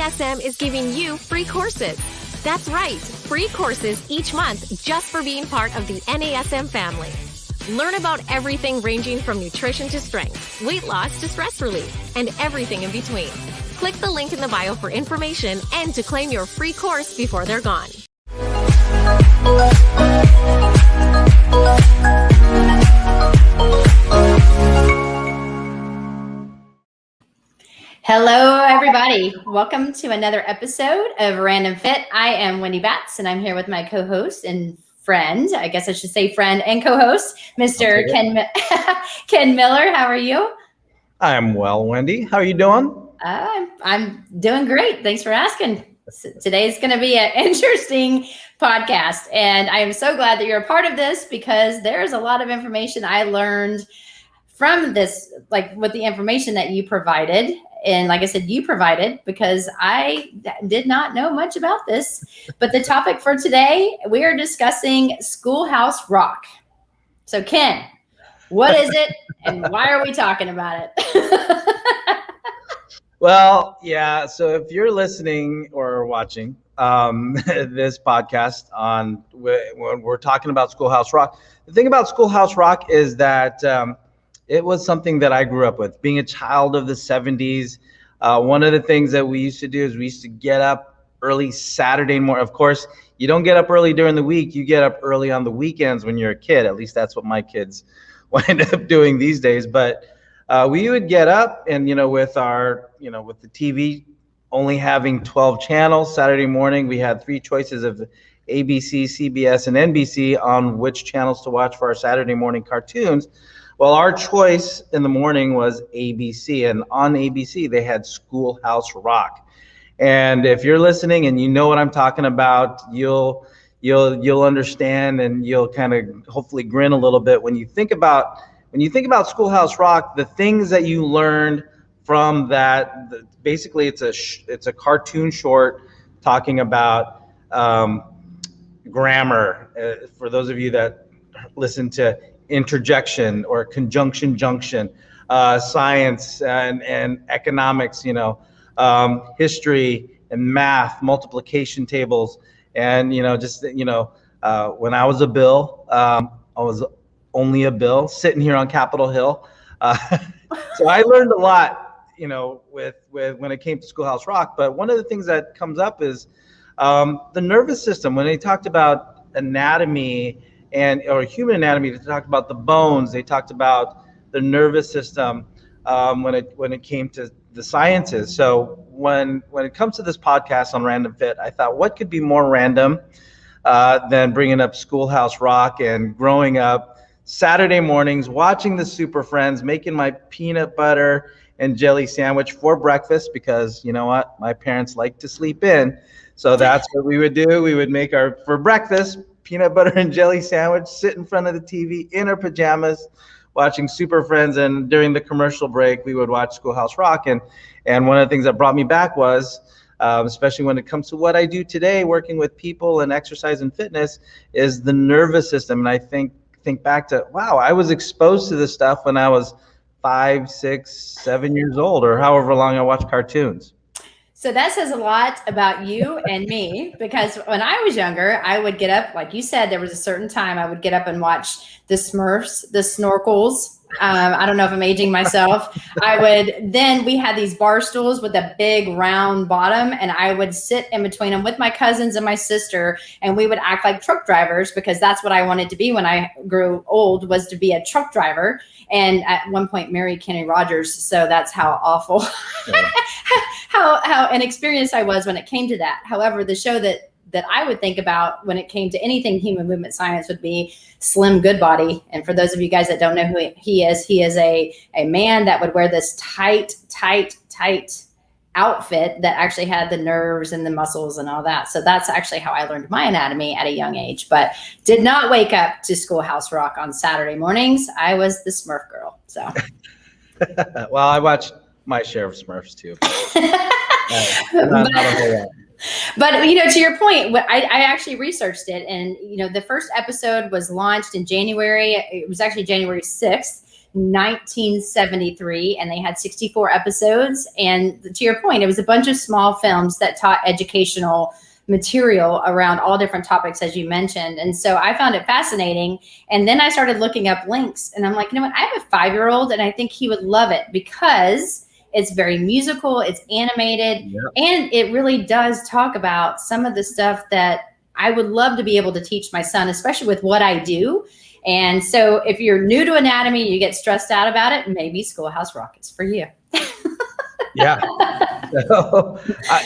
NASM is giving you free courses. That's right, free courses each month just for being part of the NASM family. Learn about everything ranging from nutrition to strength, weight loss to stress relief, and everything in between. Click the link in the bio for information and to claim your free course before they're gone. Hello, everybody. Welcome to another episode of Random Fit. I am Wendy Batts, and I'm here with my co-host and friend, I guess I should say friend and co-host, Mr. Ken Miller. How are you? I'm well, Wendy. How are you doing? I'm doing great. Thanks for asking. Today's going to be an interesting podcast, and I am so glad that you're a part of this because there's a lot of information I learned from this, like with the information that you provided. And like I said, you provided because I did not know much about this. But the topic for today, we are discussing Schoolhouse Rock. So Ken, what is it and why are we talking about it? Well, yeah. So if you're listening or watching this podcast when we're talking about Schoolhouse Rock, the thing about Schoolhouse Rock is that it was something that I grew up with. Being a child of the 70s, one of the things that we used to do is we used to get up early Saturday morning. Of course, you don't get up early during the week. You get up early on the weekends when you're a kid. At least that's what my kids wind up doing these days. But we would get up and, with the TV only having 12 channels Saturday morning, we had three choices of ABC, CBS, and NBC on which channels to watch for our Saturday morning cartoons. Well, our choice in the morning was ABC, and on ABC they had Schoolhouse Rock. And if you're listening and you know what I'm talking about, you'll understand, and you'll kind of hopefully grin a little bit when you think about Schoolhouse Rock. The things that you learned from that, basically it's a cartoon short talking about grammar. For those of you that listen to interjection or conjunction junction, science and economics, history and math, multiplication tables, and when I was a Bill, I was only a Bill sitting here on Capitol Hill. So I learned a lot, with when it came to Schoolhouse Rock. But one of the things that comes up is the nervous system. When they talked about anatomy or human anatomy, they talked about the bones. They talked about the nervous system when it came to the sciences. So when it comes to this podcast on Random Fit, I thought, what could be more random than bringing up Schoolhouse Rock and growing up Saturday mornings, watching the Super Friends, making my peanut butter and jelly sandwich for breakfast, because you know what, my parents like to sleep in. So that's what we would do. We would make for breakfast, peanut butter and jelly sandwich, sit in front of the TV in our pajamas, watching Super Friends, and during the commercial break, we would watch Schoolhouse Rock. And one of the things that brought me back was, especially when it comes to what I do today, working with people and exercise and fitness, is the nervous system. And I think back to, wow, I was exposed to this stuff when I was 5, 6, 7 years old, or however long I watched cartoons. So that says a lot about you and me, because when I was younger, I would get up, like you said, there was a certain time I would get up and watch the Smurfs, the Snorkels. I don't know if I'm aging myself. Then we had these bar stools with a big round bottom, and I would sit in between them with my cousins and my sister, and we would act like truck drivers, because that's what I wanted to be when I grew old, was to be a truck driver. And at one point marry Kenny Rogers. So that's how awful, how inexperienced I was when it came to that. However, the show that I would think about when it came to anything human movement science would be Slim Goodbody. And for those of you guys that don't know who he is a man that would wear this tight outfit that actually had the nerves and the muscles and all that. So that's actually how I learned my anatomy at a young age, but did not wake up to Schoolhouse Rock on Saturday mornings. I was the Smurf girl. So, well, I watched my share of Smurfs too. But to your point, I actually researched it, and the first episode was launched in January. It was actually January 6th, 1973, and they had 64 episodes. And to your point, it was a bunch of small films that taught educational material around all different topics, as you mentioned. And so I found it fascinating. And then I started looking up links, and I'm like, you know what? I have a 5-year-old, and I think he would love it because it's very musical, it's animated, and it really does talk about some of the stuff that I would love to be able to teach my son, especially with what I do. And so if you're new to anatomy, you get stressed out about it, maybe Schoolhouse Rock is for you. Yeah. So,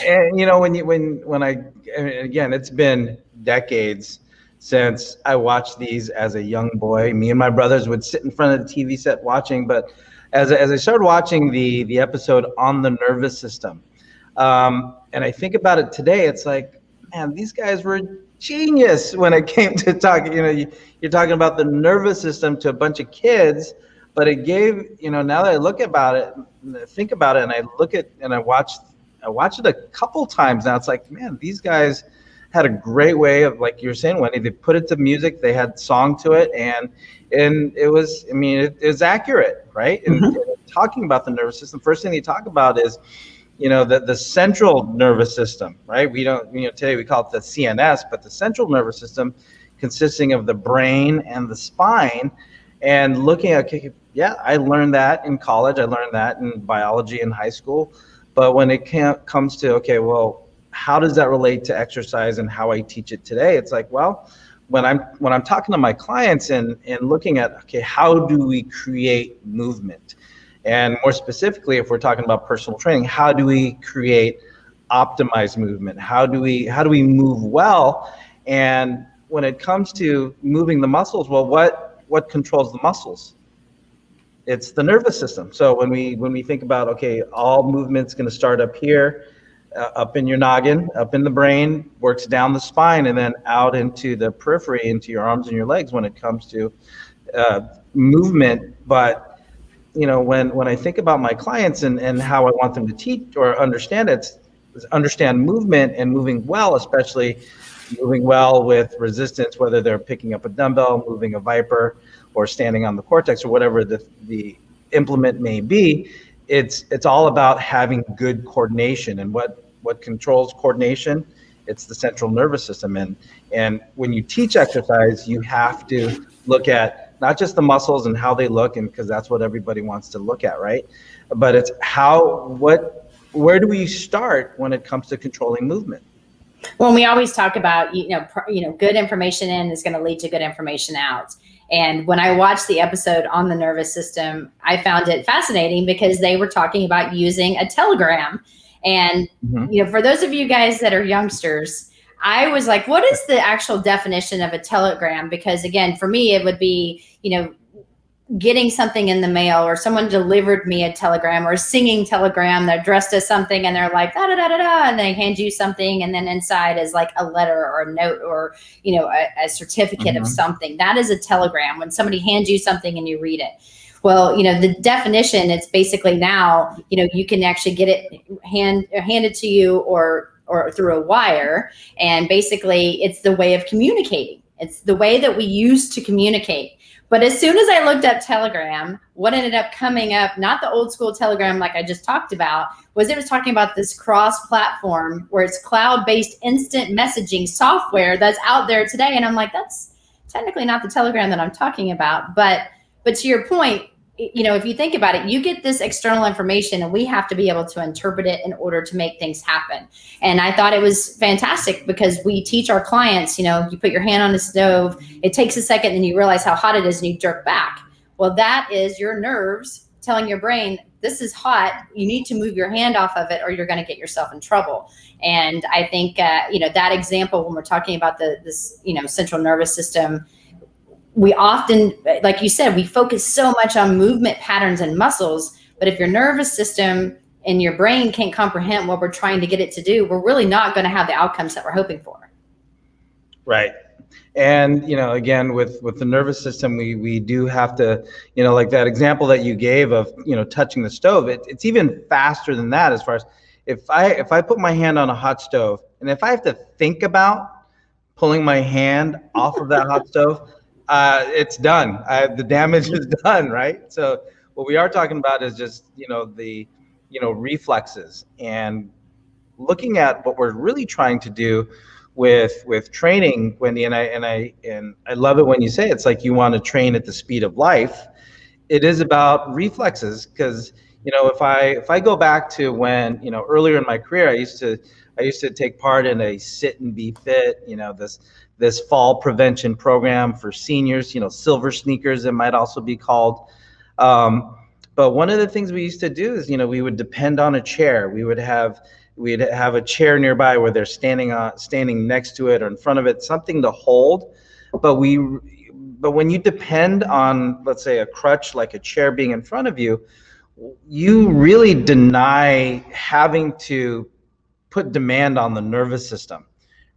and you know, again, it's been decades since I watched these as a young boy. Me and my brothers would sit in front of the TV set watching, but as I started watching the episode on the nervous system, and I think about it today, it's like, man, these guys were genius when it came to talking. You know, you're talking about the nervous system to a bunch of kids, but it gave, you know, now that I look about it, think about it, and I look at and I watched it a couple times now. It's like, man, these guys had a great way of, like you were saying, Wendy, they put it to music, they had song to it, and it was, I mean, it is accurate, right? And talking about the nervous system, first thing they talk about is, you know, the central nervous system, right? We don't, you know, today we call it the CNS, but the central nervous system consisting of the brain and the spine. And looking at, okay, yeah, I learned that in college, I learned that in biology in high school, but when it comes to, okay, well, how does that relate to exercise and how I teach it today? It's like, well, when I'm talking to my clients and looking at, okay, how do we create movement? And more specifically, if we're talking about personal training, how do we create optimized movement? How do we move well? And when it comes to moving the muscles, well, what controls the muscles? It's the nervous system. So when we think about, okay, all movement's going to start up here, up in your noggin, up in the brain, works down the spine, and then out into the periphery, into your arms and your legs when it comes to movement. But you know, when I think about my clients and how I want them to teach or understand it, understand movement and moving well, especially moving well with resistance, whether they're picking up a dumbbell, moving a Viper, or standing on the cortex, or whatever the implement may be. It's all about having good coordination, and what controls coordination? It's the central nervous system. And when you teach exercise, you have to look at not just the muscles and how they look, and because that's what everybody wants to look at, right? But it's where do we start when it comes to controlling movement? Well, we always talk about, good information in is going to lead to good information out. And when I watched the episode on the nervous system, I found it fascinating because they were talking about using a telegram. And, for those of you guys that are youngsters, I was like, what is the actual definition of a telegram? Because again, for me, it would be, getting something in the mail, or someone delivered me a telegram or a singing telegram. They're dressed as something and they're like, da, da, da, da, da, and they hand you something. And then inside is like a letter or a note or, a certificate of something. That is a telegram, when somebody hands you something and you read it. Well, the definition, it's basically now, you can actually get it handed to you or through a wire. And basically it's the way of communicating. It's the way that we used to communicate. But as soon as I looked up Telegram, what ended up coming up, not the old school Telegram like I just talked about, was it was talking about this cross-platform where it's cloud-based instant messaging software that's out there today. And I'm like, that's technically not the Telegram that I'm talking about. But to your point, if you think about it, you get this external information and we have to be able to interpret it in order to make things happen. And I thought it was fantastic because we teach our clients, you put your hand on the stove, it takes a second, and you realize how hot it is and you jerk back. Well, that is your nerves telling your brain, this is hot, you need to move your hand off of it or you're going to get yourself in trouble. And I think, that example, when we're talking about this central nervous system, we often, like you said, we focus so much on movement patterns and muscles, but if your nervous system and your brain can't comprehend what we're trying to get it to do, we're really not going to have the outcomes that we're hoping for. Right. And, again, with the nervous system, we do have to, like that example that you gave of, touching the stove, it's even faster than that. As far as if I put my hand on a hot stove, and if I have to think about pulling my hand off of that hot stove, it's done. The damage is done, right? So what we are talking about is just, the, reflexes, and looking at what we're really trying to do with training, Wendy, and I love it when you say it's like you want to train at the speed of life. It is about reflexes, because if I go back to when earlier in my career, I used to take part in a Sit and Be Fit, this fall prevention program for seniors, silver sneakers, it might also be called. But one of the things we used to do is, we would depend on a chair. We'd have a chair nearby where they're standing next to it or in front of it, something to hold. But when you depend on, let's say, a crutch like a chair being in front of you, you really deny having to put demand on the nervous system,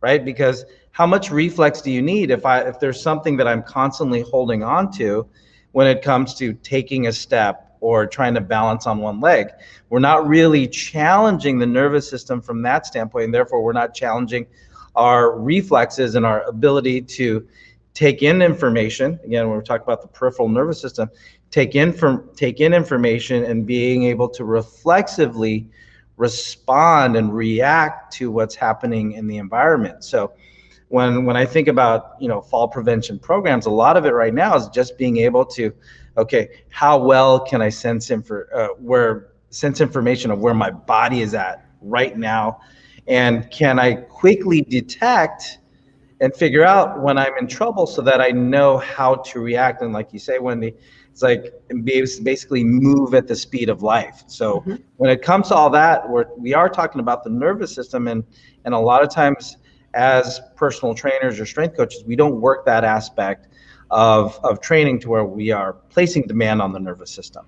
right? Because how much reflex do you need if there's something that I'm constantly holding on to when it comes to taking a step or trying to balance on one leg? We're not really challenging the nervous system from that standpoint, and therefore we're not challenging our reflexes and our ability to take in information. Again, when we're talking about the peripheral nervous system, take in information and being able to reflexively respond and react to what's happening in the environment. So when I think about fall prevention programs, a lot of it right now is just being able to, okay, how well can I sense information of where my body is at right now, and can I quickly detect and figure out when I'm in trouble so that I know how to react. And like you say, Wendy, it's like basically move at the speed of life. So when it comes to all that, we are talking about the nervous system, and a lot of times as personal trainers or strength coaches, we don't work that aspect of training to where we are placing demand on the nervous system.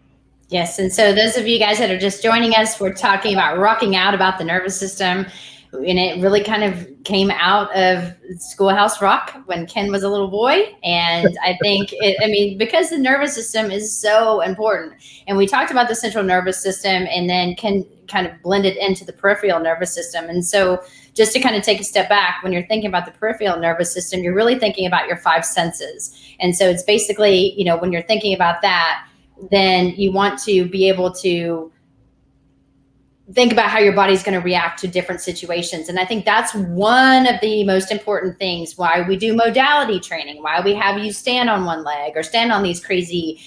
Yes, and so those of you guys that are just joining us, we're talking about rocking out about the nervous system. And it really kind of came out of Schoolhouse Rock when Ken was a little boy. And I think because the nervous system is so important. And we talked about the central nervous system, and then Ken kind of blended into the peripheral nervous system. And so just to kind of take a step back, when you're thinking about the peripheral nervous system, you're really thinking about your five senses. And so it's basically, when you're thinking about that, then you want to be able to think about how your body's going to react to different situations. And I think that's one of the most important things why we do modality training, why we have you stand on one leg or stand on these crazy,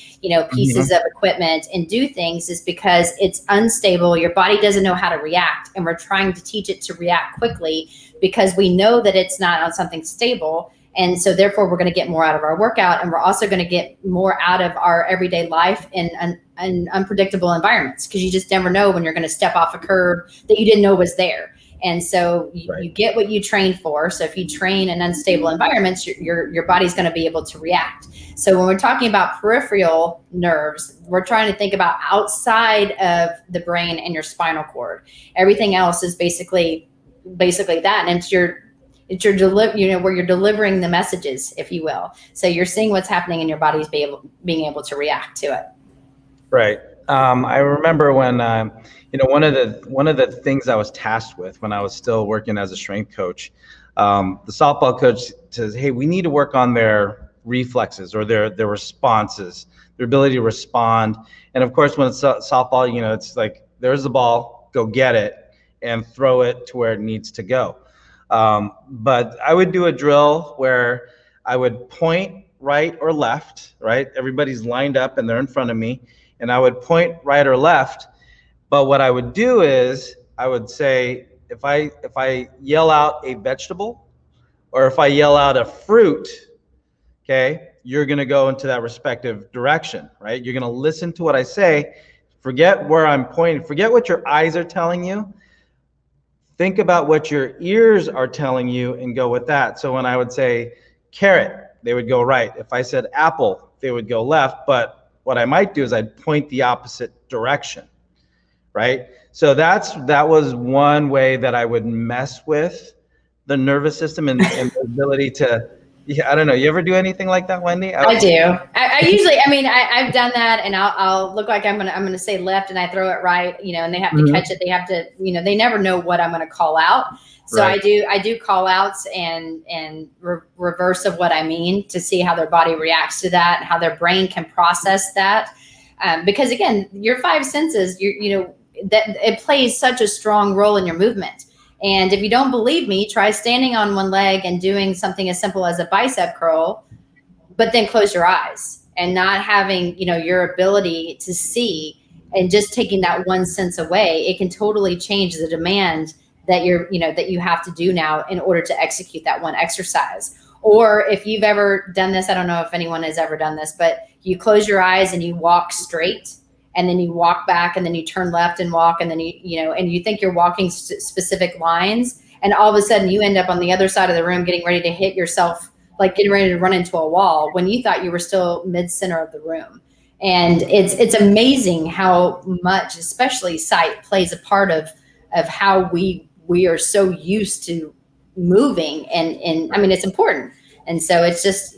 pieces of equipment and do things, is because it's unstable. Your body doesn't know how to react. And we're trying to teach it to react quickly because we know that it's not on something stable. And so therefore we're going to get more out of our workout, and we're also going to get more out of our everyday life in unpredictable environments, because you just never know when you're going to step off a curb that you didn't know was there. And so you get what you train for. So if you train in unstable environments, your body's going to be able to react. So when we're talking about peripheral nerves, we're trying to think about outside of the brain and your spinal cord. Everything else is basically that. And it's where you're delivering the messages, if you will. So you're seeing what's happening in your body's being able to react to it. Right. I remember when one of the things I was tasked with when I was still working as a strength coach, the softball coach says, "Hey, we need to work on their reflexes or their responses, their ability to respond." And of course, when it's softball, it's like there's the ball, go get it and throw it to where it needs to go. But I would do a drill where I would point right or left, right? Everybody's lined up and they're in front of me, and I would point right or left. But what I would do is I would say, if I yell out a vegetable or if I yell out a fruit, okay, you're going to go into that respective direction, right? You're going to listen to what I say. Forget where I'm pointing. Forget what your eyes are telling you. Think about what your ears are telling you and go with that. So when I would say carrot, they would go right. If I said apple, they would go left. But what I might do is I'd point the opposite direction, right? So that was one way that I would mess with the nervous system and the ability to Yeah, I don't know. You ever do anything like that, Wendy? I do. I usually, I mean, I've done that, and I'll look like I'm gonna say left, and I throw it right, and they have to catch it. They have to, they never know what I'm gonna call out. So right. I do call outs and reverse of what I mean to see how their body reacts to that, and how their brain can process that. Because again, your five senses, that it plays such a strong role in your movement. And if you don't believe me, try standing on one leg and doing something as simple as a bicep curl, but then close your eyes and not having, your ability to see, and just taking that one sense away. It can totally change the demand that that you have to do now in order to execute that one exercise. Or if you've ever done this, I don't know if anyone has ever done this, but you close your eyes and you walk straight, and then you walk back, and then you turn left and walk, and then and you think you're walking specific lines, and all of a sudden you end up on the other side of the room getting ready to hit yourself, like getting ready to run into a wall when you thought you were still mid-center of the room. And it's amazing how much, especially sight, plays a part of how we are so used to moving, and I mean, it's important. And so it's just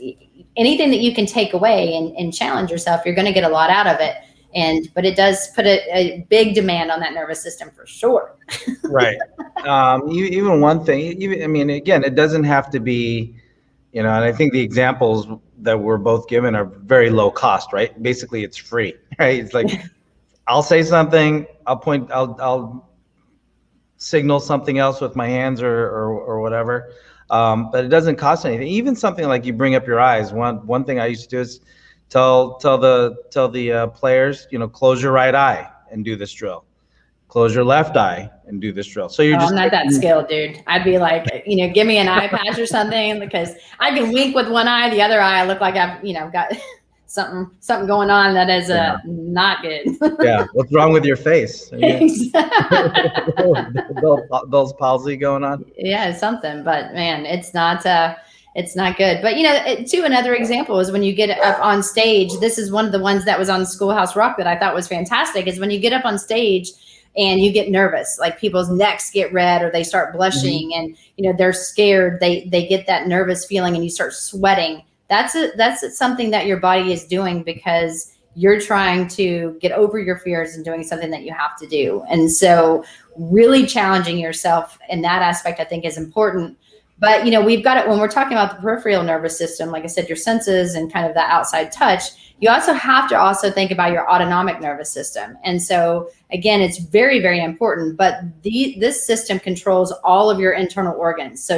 anything that you can take away and challenge yourself, you're going to get a lot out of it. But it does put a big demand on that nervous system for sure. Right. Even one thing, I mean, again, it doesn't have to be, and I think the examples that we're both given are very low cost, right? Basically, it's free, right? It's like, I'll say something, I'll signal something else with my hands or whatever. But it doesn't cost anything. Even something like you bring up your eyes. One thing I used to do is tell the players, close your right eye and do this drill. Close your left eye and do this drill. So you're just. I'm not that skilled, dude. I'd be like, give me an eye patch or something, because I can wink with one eye, the other eye I look like I've, got something going on that is not good. Yeah, what's wrong with your face? Those palsy going on. Yeah, something. But man, it's not good. But another example is when you get up on stage. This is one of the ones that was on Schoolhouse Rock that I thought was fantastic. Is when you get up on stage and you get nervous, like people's necks get red or they start blushing, and they're scared. They get that nervous feeling, and you start sweating. That's something that your body is doing because you're trying to get over your fears and doing something that you have to do. And so really challenging yourself in that aspect, I think, is important. But, we've got it when we're talking about the peripheral nervous system, like I said, your senses and kind of the outside touch. You also have to think about your autonomic nervous system. And so, again, it's very, very important. But this system controls all of your internal organs.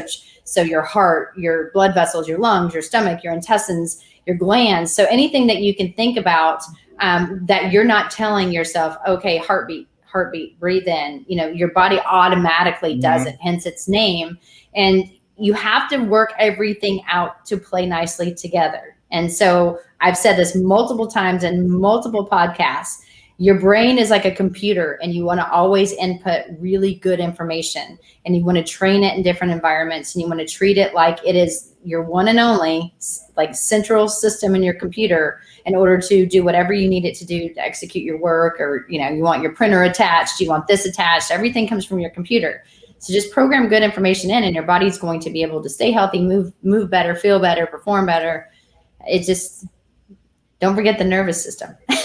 So your heart, your blood vessels, your lungs, your stomach, your intestines, your glands. So anything that you can think about that you're not telling yourself, okay, heartbeat, breathe in. Your body automatically does it, hence its name. And you have to work everything out to play nicely together. And so I've said this multiple times in multiple podcasts. Your brain is like a computer, and you want to always input really good information, and you want to train it in different environments, and you want to treat it like it is your one and only like central system in your computer in order to do whatever you need it to do to execute your work. Or, you want your printer attached, you want this attached, everything comes from your computer. So just program good information in, and your body's going to be able to stay healthy, move better, feel better, perform better. It just, don't forget the nervous system. Don't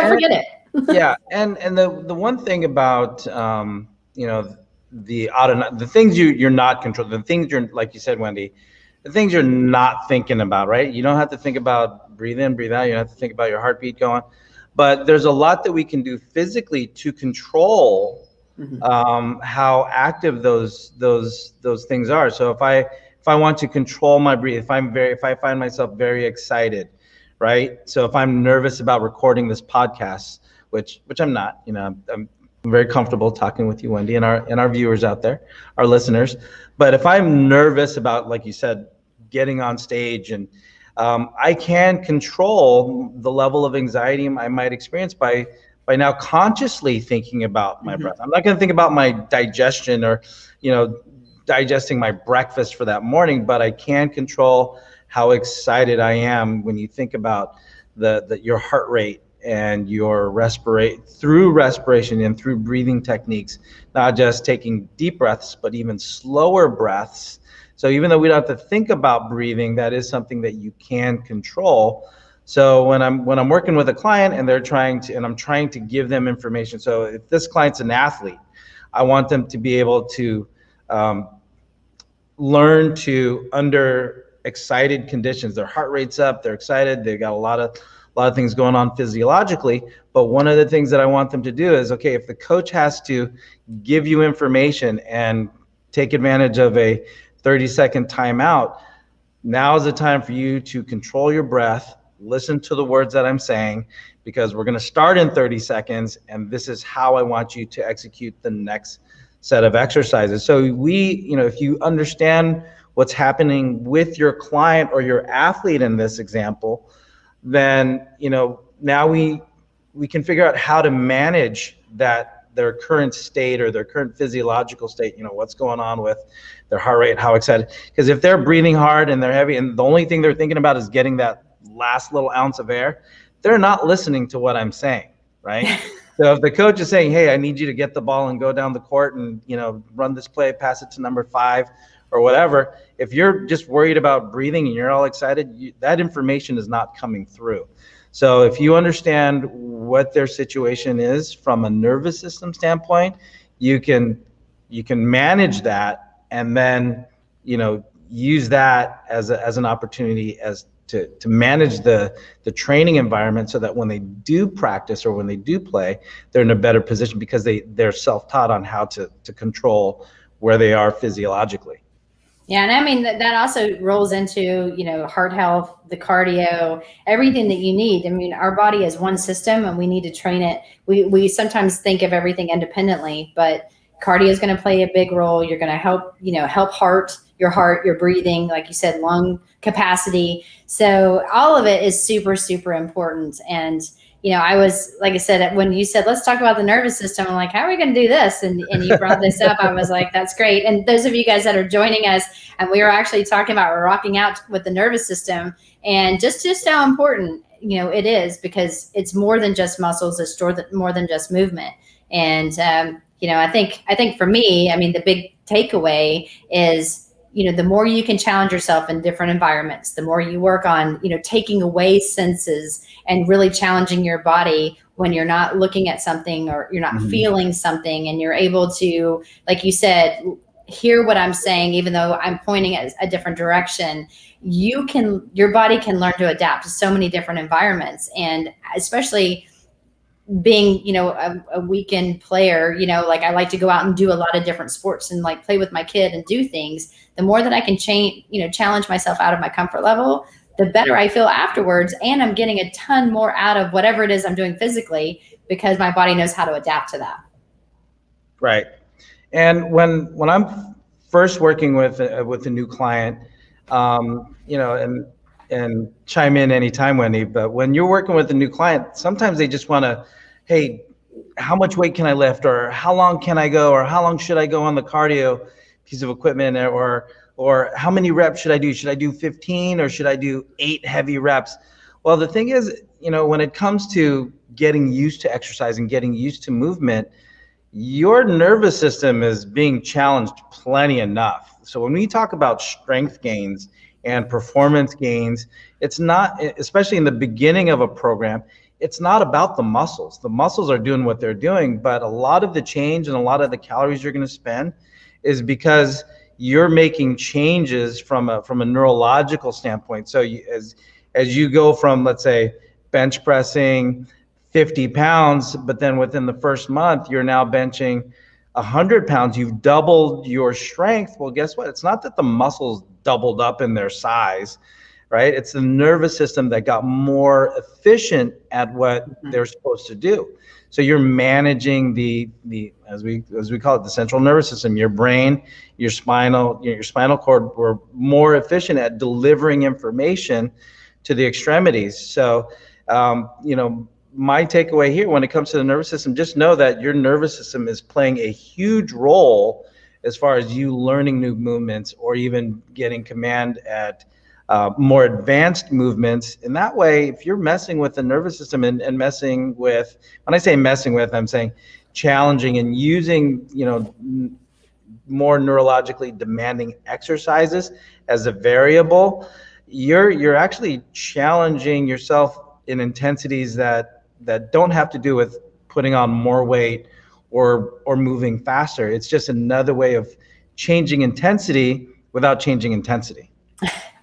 forget it. Yeah, and the one thing about the things you're not controlling, the things you're, like you said, Wendy, the things you're not thinking about, right? You don't have to think about breathe in, breathe out. You don't have to think about your heartbeat going. But there's a lot that we can do physically to control how active those things are. So if I want to control my breathing, if I find myself very excited, right? So if I'm nervous about recording this podcast, which I'm not, I'm very comfortable talking with you, Wendy, and our viewers out there, our listeners. But if I'm nervous about, like you said, getting on stage, and I can control the level of anxiety I might experience by now consciously thinking about my breath. I'm not going to think about my digestion or, digesting my breakfast for that morning, but I can control how excited I am when you think about your heart rate and your through respiration and through breathing techniques, not just taking deep breaths, but even slower breaths. So even though we don't have to think about breathing, that is something that you can control. So when I'm working with a client and I'm trying to give them information. So if this client's an athlete, I want them to be able to learn to, under excited conditions, their heart rate's up, they're excited, they've got a lot of things going on physiologically. But one of the things that I want them to do is, okay, if the coach has to give you information and take advantage of a 30-second timeout, now is the time for you to control your breath, listen to the words that I'm saying, because we're going to start in 30 seconds, and this is how I want you to execute the next set of exercises. So if you understand what's happening with your client or your athlete in this example, then, now we can figure out how to manage their current state or their current physiological state, what's going on with their heart rate, how excited. Because if they're breathing hard and they're heavy and the only thing they're thinking about is getting that last little ounce of air, they're not listening to what I'm saying, right? So if the coach is saying, hey, I need you to get the ball and go down the court and, run this play, pass it to number 5 or whatever, if you're just worried about breathing and you're all excited, that information is not coming through. So if you understand what their situation is from a nervous system standpoint, you can manage that, and then use that as an opportunity to manage the training environment, so that when they do practice or when they do play, they're in a better position because they're self-taught on how to control where they are physiologically. Yeah, and I mean that also rolls into, heart health, the cardio, everything that you need. I mean, our body is one system, and we need to train it. We sometimes think of everything independently, but cardio is going to play a big role. You're going to help your heart, your breathing, like you said, lung capacity. So all of it is super, super important. And I was, like I said, when you said, let's talk about the nervous system, I'm like, how are we going to do this? And you brought this up. I was like, that's great. And those of you guys that are joining us, and we were actually talking about rocking out with the nervous system, and just how important, it is, because it's more than just muscles. It's more than just movement. And, I think for me, I mean, the big takeaway is, the more you can challenge yourself in different environments, the more you work on, taking away senses and really challenging your body when you're not looking at something or you're not feeling something, and you're able to, like you said, hear what I'm saying, even though I'm pointing at a different direction. Your body can learn to adapt to so many different environments. And especially being, a weekend player, like I like to go out and do a lot of different sports and like play with my kid and do things. The more that I can challenge myself out of my comfort level, the better I feel afterwards. And I'm getting a ton more out of whatever it is I'm doing physically, because my body knows how to adapt to that. Right. And when I'm first working with a new client, and chime in anytime, Wendy, but when you're working with a new client, sometimes they just want to, hey, how much weight can I lift, or how long can I go, or how long should I go on the cardio piece of equipment, or how many reps should I do? Should I do 15 or should I do 8 heavy reps? Well, the thing is, when it comes to getting used to exercise and getting used to movement, your nervous system is being challenged plenty enough. So when we talk about strength gains and performance gains, it's not, especially in the beginning of a program, it's not about the muscles. The muscles are doing what they're doing, but a lot of the change and a lot of the calories you're going to spend is because you're making changes from a neurological standpoint. So as you go from, let's say, bench pressing 50 pounds, but then within the first month, you're now benching 100 pounds, you've doubled your strength. Well, guess what? It's not that the muscles doubled up in their size, right? It's the nervous system that got more efficient at what they're supposed to do. So you're managing the as we call it, the central nervous system. Your brain, your spinal cord were more efficient at delivering information to the extremities. So, my takeaway here when it comes to the nervous system, just know that your nervous system is playing a huge role as far as you learning new movements or even getting command at more advanced movements. And that way, if you're messing with the nervous system and messing with, when I say messing with, I'm saying challenging and using, more neurologically demanding exercises as a variable, you're actually challenging yourself in intensities that don't have to do with putting on more weight or moving faster. It's just another way of changing intensity without changing intensity.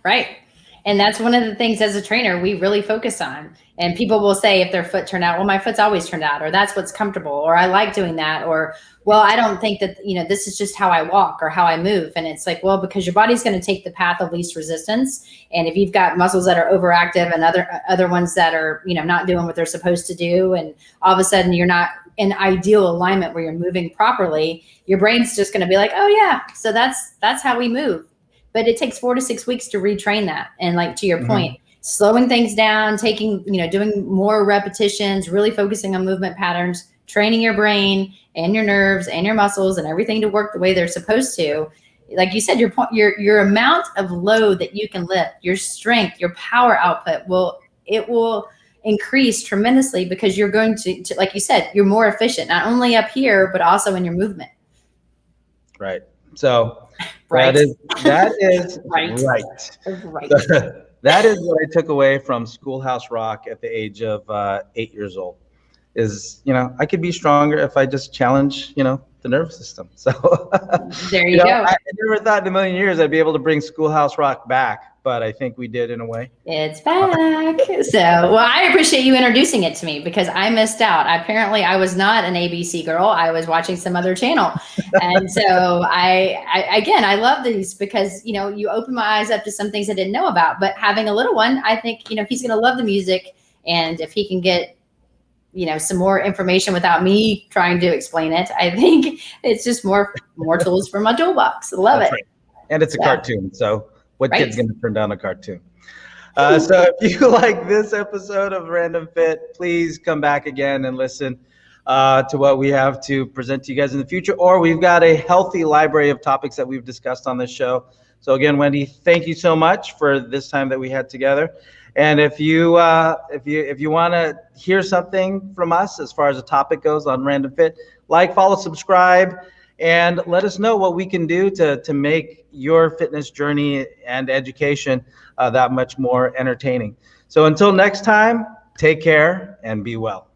Right. And that's one of the things as a trainer we really focus on. And people will say if their foot turned out, well, my foot's always turned out, or that's what's comfortable, or I like doing that, or, well, I don't think that, this is just how I walk or how I move. And it's like, well, because your body's going to take the path of least resistance. And if you've got muscles that are overactive and other ones that are, not doing what they're supposed to do, and all of a sudden you're not in ideal alignment where you're moving properly, your brain's just going to be like, oh yeah, so that's how we move. But it takes 4 to 6 weeks to retrain that. And like to your point, slowing things down, taking, doing more repetitions, really focusing on movement patterns, training your brain and your nerves and your muscles and everything to work the way they're supposed to. Like you said, your amount of load that you can lift, your strength, your power output will increase tremendously, because you're going to, like you said, you're more efficient, not only up here, but also in your movement. Right. So right. that is right. Right. That is what I took away from Schoolhouse Rock at the age of 8 years old. Is, I could be stronger if I just challenge, the nervous system. So there you go. I never thought in a million years I'd be able to bring Schoolhouse Rock back, but I think we did in a way. It's back. So, well, I appreciate you introducing it to me, because I missed out. Apparently, I was not an ABC girl. I was watching some other channel. And so I love these, because, you open my eyes up to some things I didn't know about. But having a little one, I think, he's going to love the music. And if he can get, some more information without me trying to explain it, I think it's just more tools for my toolbox. Love it. Right. And it's a cartoon. So what right. kid's going to turn down a cartoon? So if you like this episode of Random Fit, please come back again and listen to what we have to present to you guys in the future. Or we've got a healthy library of topics that we've discussed on this show. So again, Wendy, thank you so much for this time that we had together. And if you want to hear something from us as far as a topic goes on Random Fit, follow, subscribe, and let us know what we can do to make your fitness journey and education that much more entertaining. So until next time, take care and be well.